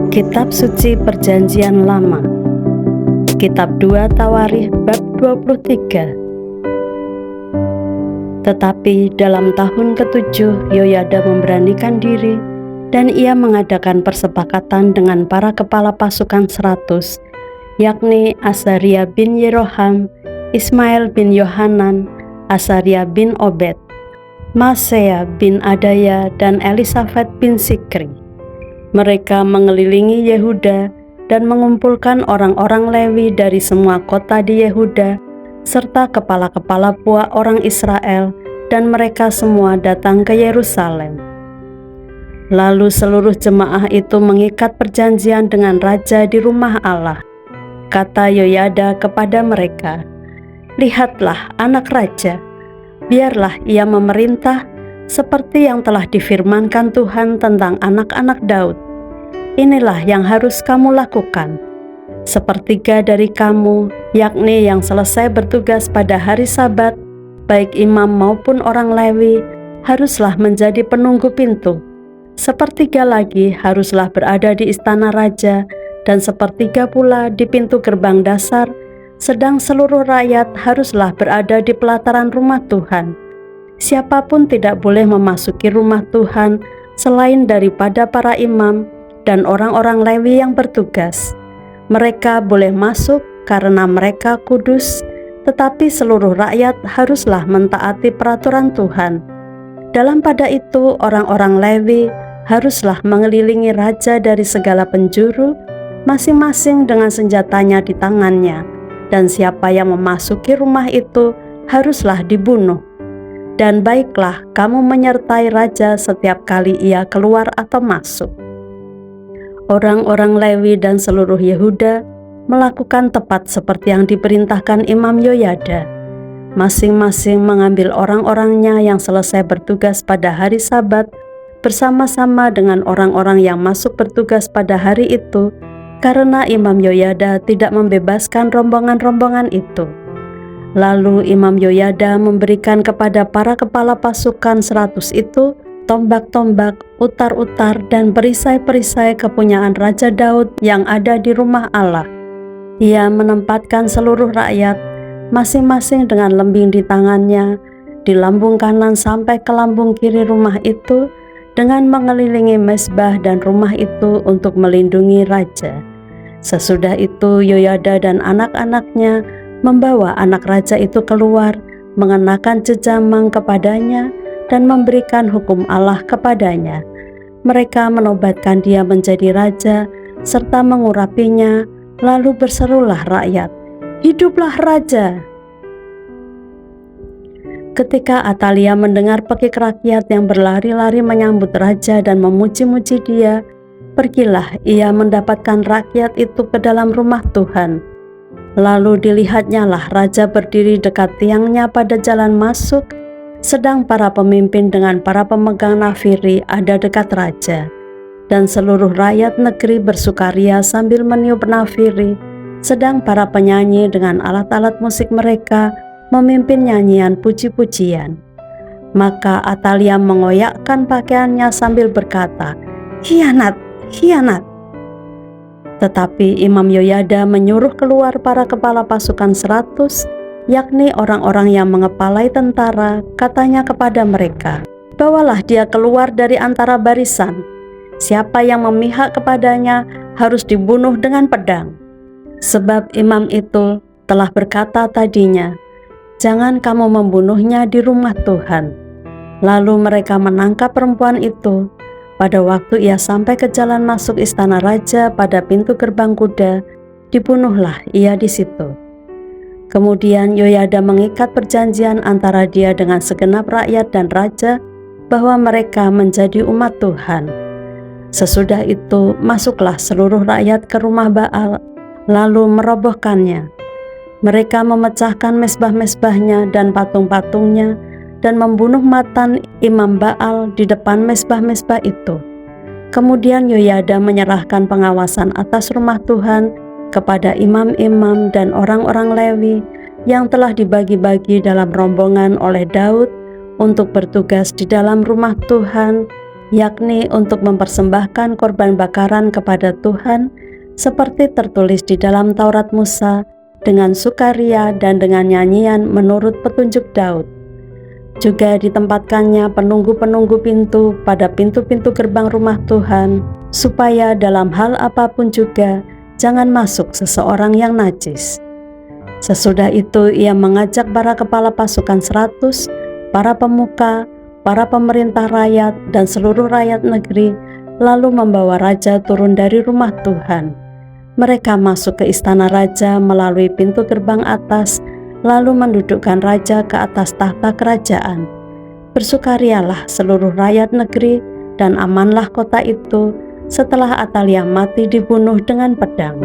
Kitab Suci Perjanjian Lama, Kitab 2 Tawarikh bab 23. Tetapi dalam tahun ke-7 Yoyada memberanikan diri, dan ia mengadakan persepakatan dengan para kepala pasukan 100, yakni Azaria bin Yeroham, Ismail bin Yohanan, Asaria bin Obed, Maaseiah bin Adaya, dan Elisafat bin Sikri. Mereka mengelilingi Yehuda dan mengumpulkan orang-orang Lewi dari semua kota di Yehuda, serta kepala-kepala puak orang Israel, dan mereka semua datang ke Yerusalem. Lalu seluruh jemaah itu mengikat perjanjian dengan raja di rumah Allah. Kata Yoyada kepada mereka, "Lihatlah anak raja, biarlah ia memerintah seperti yang telah difirmankan Tuhan tentang anak-anak Daud. Inilah yang harus kamu lakukan. Sepertiga dari kamu, yakni yang selesai bertugas pada hari Sabat, baik imam maupun orang Lewi, haruslah menjadi penunggu pintu. Sepertiga lagi haruslah berada di istana raja, dan sepertiga pula di pintu gerbang dasar, sedang seluruh rakyat haruslah berada di pelataran rumah Tuhan. Siapapun tidak boleh memasuki rumah Tuhan selain daripada para imam dan orang-orang Lewi yang bertugas. Mereka boleh masuk karena mereka kudus, tetapi seluruh rakyat haruslah mentaati peraturan Tuhan. Dalam pada itu orang-orang Lewi haruslah mengelilingi raja dari segala penjuru, masing-masing dengan senjatanya di tangannya, dan siapa yang memasuki rumah itu haruslah dibunuh. Dan baiklah kamu menyertai raja setiap kali ia keluar atau masuk." Orang-orang Lewi dan seluruh Yehuda melakukan tepat seperti yang diperintahkan Imam Yoyada. Masing-masing mengambil orang-orangnya yang selesai bertugas pada hari Sabat bersama-sama dengan orang-orang yang masuk bertugas pada hari itu, karena Imam Yoyada tidak membebaskan rombongan-rombongan itu. Lalu Imam Yoyada memberikan kepada para kepala pasukan 100 itu tombak-tombak, utar-utar, dan perisai-perisai kepunyaan Raja Daud yang ada di rumah Allah. Ia menempatkan seluruh rakyat, masing-masing dengan lembing di tangannya, di lambung kanan sampai ke lambung kiri rumah itu, dengan mengelilingi mezbah dan rumah itu untuk melindungi raja. Sesudah itu Yoyada dan anak-anaknya membawa anak raja itu keluar, mengenakan jejamang kepadanya, dan memberikan hukum Allah kepadanya. Mereka menobatkan dia menjadi raja, serta mengurapinya, lalu berserulah rakyat, "Hiduplah raja!" Ketika Atalia mendengar pekik rakyat yang berlari-lari menyambut raja dan memuji-muji dia, pergilah ia mendapatkan rakyat itu ke dalam rumah Tuhan. Lalu dilihatnyalah raja berdiri dekat tiangnya pada jalan masuk, sedang para pemimpin dengan para pemegang nafiri ada dekat raja, dan seluruh rakyat negeri bersukaria sambil meniup nafiri, sedang para penyanyi dengan alat-alat musik mereka memimpin nyanyian puji-pujian. Maka Atalia mengoyakkan pakaiannya sambil berkata, "Khianat, khianat!" Tetapi Imam Yoyada menyuruh keluar para kepala pasukan 100, yakni orang-orang yang mengepalai tentara. Katanya kepada mereka, "Bawalah dia keluar dari antara barisan. Siapa yang memihak kepadanya harus dibunuh dengan pedang." Sebab imam itu telah berkata tadinya, "Jangan kamu membunuhnya di rumah Tuhan." Lalu mereka menangkap perempuan itu. Pada waktu ia sampai ke jalan masuk istana raja pada pintu gerbang kuda, dibunuhlah ia di situ. Kemudian Yoyada mengikat perjanjian antara dia dengan segenap rakyat dan raja, bahwa mereka menjadi umat Tuhan. Sesudah itu masuklah seluruh rakyat ke rumah Baal, lalu merobohkannya. Mereka memecahkan mezbah-mezbahnya dan patung-patungnya, dan membunuh Matan imam Baal di depan mezbah-mezbah itu. Kemudian Yoyada menyerahkan pengawasan atas rumah Tuhan kepada imam-imam dan orang-orang Lewi yang telah dibagi-bagi dalam rombongan oleh Daud untuk bertugas di dalam rumah Tuhan, yakni untuk mempersembahkan korban bakaran kepada Tuhan, seperti tertulis di dalam Taurat Musa, dengan sukaria dan dengan nyanyian menurut petunjuk Daud. Juga ditempatkannya penunggu-penunggu pintu pada pintu-pintu gerbang rumah Tuhan, supaya dalam hal apapun juga jangan masuk seseorang yang najis. Sesudah itu ia mengajak para kepala pasukan 100, para pemuka, para pemerintah rakyat, dan seluruh rakyat negeri, lalu membawa raja turun dari rumah Tuhan. Mereka masuk ke istana raja melalui pintu gerbang atas, lalu mendudukkan raja ke atas tahta kerajaan. Bersukarialah seluruh rakyat negeri, dan amanlah kota itu setelah Atalia mati dibunuh dengan pedang.